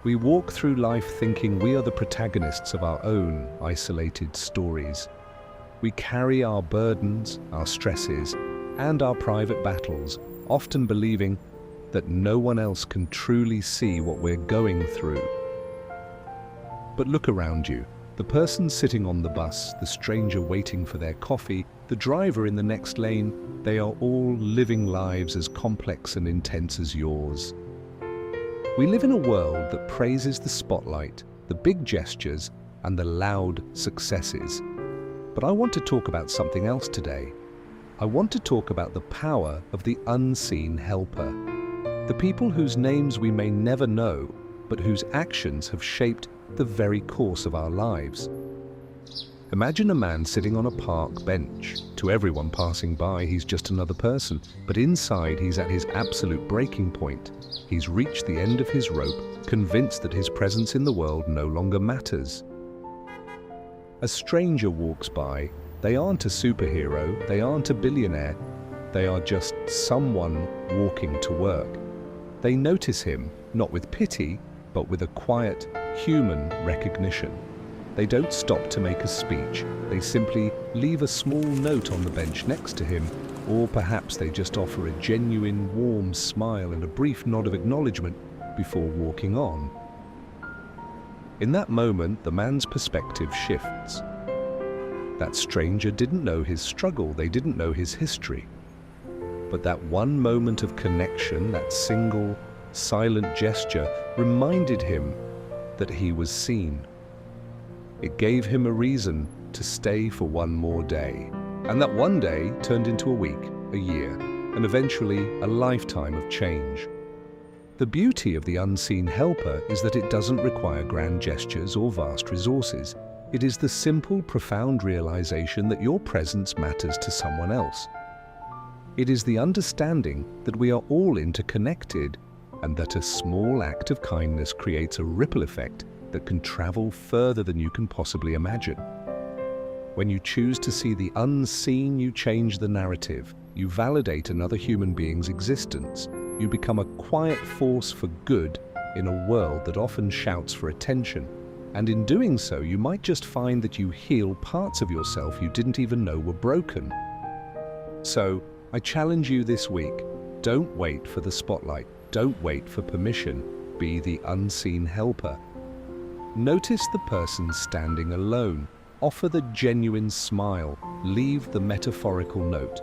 We walk through life thinking we are the protagonists of our own isolated stories. We carry our burdens, our stresses, and our private battles, often believing that no one else can truly see what we're going through. But look around you. The person sitting on the bus, the stranger waiting for their coffee, the driver in the next lane, they are all living lives as complex and intense as yours. We live in a world that praises the spotlight, the big gestures, and the loud successes. But I want to talk about something else today. I want to talk about the power of the unseen helper. The people whose names we may never know, but whose actions have shaped the very course of our lives. Imagine a man sitting on a park bench. To everyone passing by, he's just another person, but inside he's at his absolute breaking point. He's reached the end of his rope, convinced that his presence in the world no longer matters. A stranger walks by. They aren't a superhero, they aren't a billionaire, they are just someone walking to work. They notice him, not with pity, but with a quiet, human recognition. They don't stop to make a speech, they simply leave a small note on the bench next to him, or perhaps they just offer a genuine, warm smile and a brief nod of acknowledgement before walking on. In that moment, the man's perspective shifts. That stranger didn't know his struggle, they didn't know his history. But that one moment of connection, that single, silent gesture, reminded him that he was seen. It gave him a reason to stay for one more day. And that one day turned into a week, a year, and eventually a lifetime of change. The beauty of the unseen helper is that it doesn't require grand gestures or vast resources. It is the simple, profound realization that your presence matters to someone else. It is the understanding that we are all interconnected and that a small act of kindness creates a ripple effect that can travel further than you can possibly imagine. When you choose to see the unseen, you change the narrative. You validate another human being's existence. You become a quiet force for good in a world that often shouts for attention. And in doing so, you might just find that you heal parts of yourself you didn't even know were broken. So, I challenge you this week, don't wait for the spotlight. Don't wait for permission. Be the unseen helper. Notice the person standing alone. Offer the genuine smile. Leave the metaphorical note.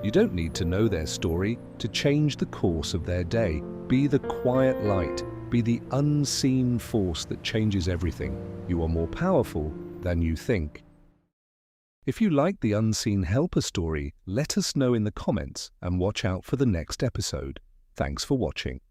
You don't need to know their story to change the course of their day. Be the quiet light. Be the unseen force that changes everything. You are more powerful than you think. If you like the Unseen Helper story, let us know in the comments and watch out for the next episode. Thanks for watching.